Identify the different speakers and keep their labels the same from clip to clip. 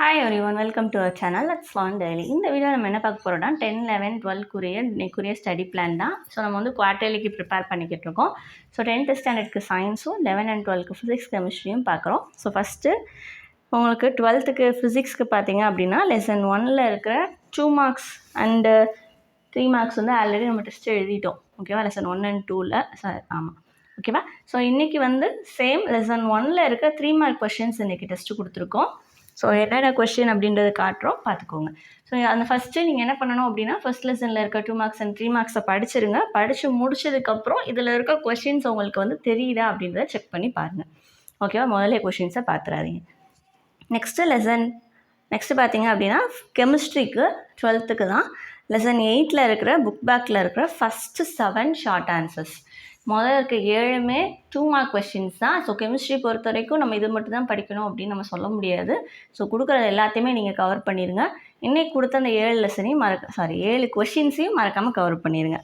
Speaker 1: Hi everyone, welcome to our channel. Let's learn daily. இந்த video நம்ம என்ன பார்க்க போகிறோம்னா 10, 11, 12 இன்னைக்குரிய ஸ்டடி பிளான் தான். ஸோ நம்ம வந்து குவார்டர்லிக்கு ப்ரிப்பேர் பண்ணிக்கிட்டு இருக்கோம். ஸோ 10th ஸ்டாண்டர்டுக்கு சயின்ஸும் 11 and 12க்கு ஃபிசிக்ஸ் கெமிஸ்ட்ரியும் பார்க்குறோம். ஸோ ஃபஸ்ட்டு உங்களுக்கு 12th ஃபிசிக்ஸ்க்கு பார்த்தீங்க அப்படின்னா லெசன் 1ல் இருக்கிற 2 மார்க்ஸ் அண்டு 3 மார்க்ஸ் வந்து ஆல்ரெடி நம்ம டெஸ்ட்டு எழுதிட்டோம். ஓகேவா, லெசன் 1 and 2ல் ஆமாம். ஓகேவா, ஸோ இன்றைக்கி வந்து சேம் லெசன் 1ல் இருக்க 3 மார்க் கொஷின்ஸ் இன்றைக்கி டெஸ்ட்டு கொடுத்துருக்கோம். ஸோ என்னென்ன கொஸ்டின் அப்படின்றத காட்டுறோம், பார்த்துக்கோங்க. ஸோ அந்த ஃபஸ்ட்டு நீங்கள் என்ன பண்ணணும் அப்படின்னா ஃபஸ்ட் லெசனில் இருக்க 2 மார்க்ஸ் அண்ட் 3 மார்க்ஸை படிச்சிருங்க. படித்து முடிச்சதுக்கப்புறம் இதில் இருக்க கொஷின்ஸ் உங்களுக்கு வந்து தெரியுதா அப்படின்றத செக் பண்ணி பாருங்கள். ஓகேவா, முதல்ல கொஷின்ஸை பார்த்துறாதீங்க. நெக்ஸ்ட்டு பார்த்தீங்க அப்படின்னா கெமிஸ்ட்ரிக்கு 12th தான் லெசன் 8ல் இருக்கிற புக் பேக்கில் இருக்கிற ஃபஸ்ட்டு 7 ஷார்ட் ஆன்சர்ஸ். முதல்ல இருக்க 7மே 2 மார்க் கொஸ்டின்ஸ் தான். ஸோ கெமிஸ்ட்ரி பொறுத்த வரைக்கும் நம்ம இது மட்டும் தான் படிக்கணும் அப்படின்னு நம்ம சொல்ல முடியாது. ஸோ கொடுக்குறது எல்லாத்தையுமே நீங்கள் கவர் பண்ணிடுங்க. இன்றைக்கி கொடுத்த அந்த 7 லெசனையும் 7 கொஷின்ஸையும் மறக்காமல் கவர் பண்ணிடுங்க.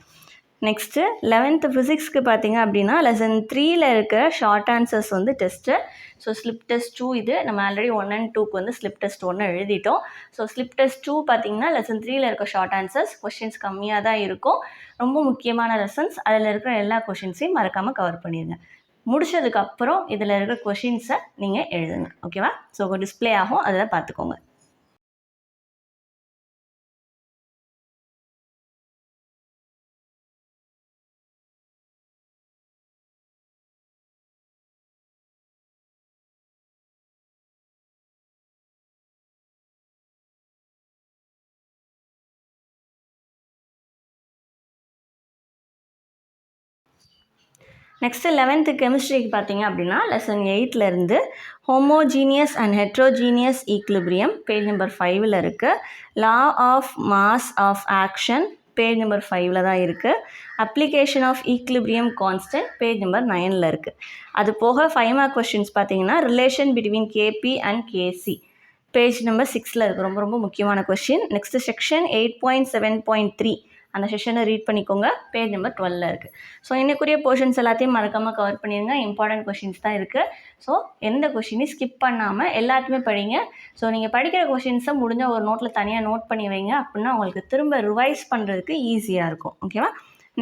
Speaker 1: நெக்ஸ்ட்டு 11th ஃபிசிக்ஸ்க்கு பார்த்தீங்க அப்படின்னா லெசன் 3ல் இருக்கிற ஷார்ட் ஆன்சர்ஸ் வந்து டெஸ்ட்டு. ஸோ ஸ்லிப் டெஸ்ட் 2 இது நம்ம ஆல்ரெடி 1 and 2க்கு வந்து ஸ்லிப் டெஸ்ட் 1 எழுதிட்டோம். ஸோ ஸ்லிப் டெஸ்ட் 2 பார்த்தீங்கன்னா லெசன் 3ல் இருக்க ஷார்ட் ஆன்சர்ஸ் கொஷின்ஸ் கம்மியாக தான் இருக்கும். ரொம்ப முக்கியமான லெசன்ஸ், அதில் இருக்கிற எல்லா கொஷின்ஸையும் மறக்காமல் கவர் பண்ணிடுங்க. முடிச்சதுக்கப்புறம் இதில் இருக்கிற கொஷின்ஸை நீங்கள் எழுதுங்க. ஓகேவா, ஸோ டிஸ்பிளே ஆகும், அதில் பார்த்துக்கோங்க. நெக்ஸ்ட்டு 11th கெமிஸ்ட்ரிக்கு பார்த்தீங்க அப்படின்னா லெசன் 8லேருந்து homogeneous and heterogeneous equilibrium page number 5ல் இருக்குது. Law of mass of action page number 5ல் தான் இருக்குது. Application of equilibrium constant page number 9ல் இருக்குது. அது போக 5 மார்க் கொஸ்டின்ஸ் பார்த்தீங்கன்னா relation between KP and KC page number 6ல் இருக்குது. ரொம்ப ரொம்ப முக்கியமான கொஸ்டின். நெக்ஸ்ட்டு செக்ஷன் 8.7.3 அந்த செஷனை ரீட் பண்ணிக்கோங்க, பேஜ் நம்பர் 12ல் இருக்குது. ஸோ இன்னைக்குரிய போர்ஷன்ஸ் எல்லாத்தையும் மறக்காமல் கவர் பண்ணிடுங்க. இம்பார்ட்டன்ட் கொஷின்ஸ் தான் இருக்குது. ஸோ எந்த கொஷினையும் ஸ்கிப் பண்ணாமல் எல்லாத்தையுமே படிங்க. ஸோ நீங்கள் படிக்கிற கொஷின்ஸை முடிஞ்ச ஒரு நோட்டில் தனியாக நோட் பண்ணி வைங்க. அப்படின்னா உங்களுக்கு திரும்ப ரிவைஸ் பண்ணுறதுக்கு ஈஸியாக இருக்கும். ஓகேவா,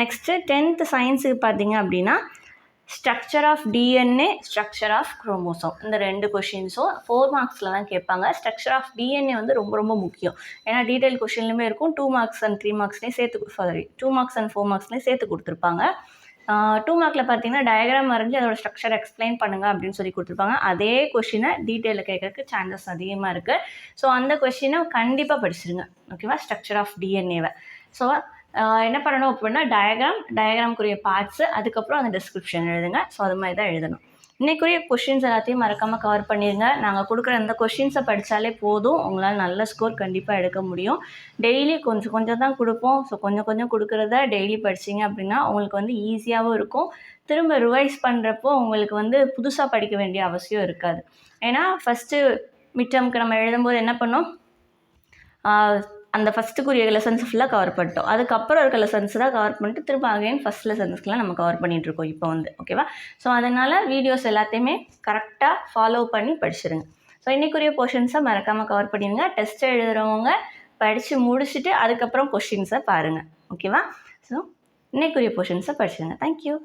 Speaker 1: நெக்ஸ்ட்டு 10th சயின்ஸுக்கு பார்த்தீங்க அப்படின்னா structure of DNA, structure of chromosome, இந்த 2 கொஷின்ஸும் 4 மார்க்ஸில் தான் கேட்பாங்க. ஸ்ட்ரக்சர் ஆஃப் டிஎன்ஏ வந்து ரொம்ப ரொம்ப முக்கியம். ஏன்னா டீட்டெயில் கொஷின்லையுமே இருக்கும். 2 மார்க்ஸ் அண்ட் 3 மார்க்ஸ்லேயும் சேர்த்து 2 மார்க்ஸ் அண்ட் 4 மார்க்ஸ்லேயும் சேர்த்து கொடுத்துருப்பாங்க. 2 மார்க்கில் பார்த்தீங்கன்னா டயக்ராம் வரைஞ்சி அதோட ஸ்ட்ரக்சர் எக்ஸ்பிளைன் பண்ணுங்கள் அப்படின்னு சொல்லி கொடுத்துருப்பாங்க. அதே கொஷினை டீட்டெயிலில் கேட்கறதுக்கு சான்சஸ் அதிகமாக இருக்குது. ஸோ அந்த கொஷினை கண்டிப்பாக படிச்சிருங்க. ஓகேவா, ஸ்ட்ரக்சர் ஆஃப் டிஎன்ஏவை. ஸோ என்ன பண்ணணும் அப்படின்னா டயக்ராம்க்குரிய பார்ட்ஸு, அதுக்கப்புறம் அந்த டிஸ்கிரிப்ஷன் எழுதுங்க. ஸோ அது மாதிரி தான் எழுதணும். இன்றைக்குரிய கொஷின்ஸ் எல்லாத்தையும் மறக்காமல் கவர் பண்ணிடுங்க. நாங்கள் கொடுக்குற அந்த கொஷின்ஸை படித்தாலே போதும், உங்களால் நல்ல ஸ்கோர் கண்டிப்பாக எடுக்க முடியும். டெய்லி கொஞ்சம் கொஞ்சம் தான் கொடுப்போம். ஸோ கொஞ்சம் கொஞ்சம் கொடுக்குறத டெய்லி படிச்சிங்க அப்படின்னா உங்களுக்கு வந்து ஈஸியாகவும் இருக்கும். திரும்ப ரிவைஸ் பண்ணுறப்போ உங்களுக்கு வந்து புதுசாக படிக்க வேண்டிய அவசியம் இருக்காது. ஏன்னா ஃபஸ்ட்டு மிட் டேர்முக்கு நம்ம எழுதும்போது என்ன பண்ணோம், அந்த ஃபஸ்ட்டுக்குரிய லெசன்ஸ் ஃபுல்லாக கவர் பண்ணிட்டோம். அதுக்கப்புறம் இருக்க லெசன்ஸ் தான் கவர் பண்ணிட்டு திரும்ப அகைன் ஃபஸ்ட் லெசன்ஸ்க்குலாம் நம்ம கவர் பண்ணிகிட்ருக்கோம் இப்போ வந்து. ஓகேவா, ஸோ அதனால் வீடியோஸ் எல்லாத்தையுமே கரெக்டாக ஃபாலோ பண்ணி படிச்சிருங்க. ஸோ இன்றைக்குரிய போர்ஷன்ஸை மறக்காமல் கவர் பண்ணிடுங்க. டெஸ்ட்டை எழுதுகிறவங்க படித்து முடிச்சுட்டு அதுக்கப்புறம் கொஷின்ஸை பாருங்கள். ஓகேவா, ஸோ இன்றைக்குரிய போர்ஷன்ஸை படிச்சிடுங்க. தேங்க்யூ.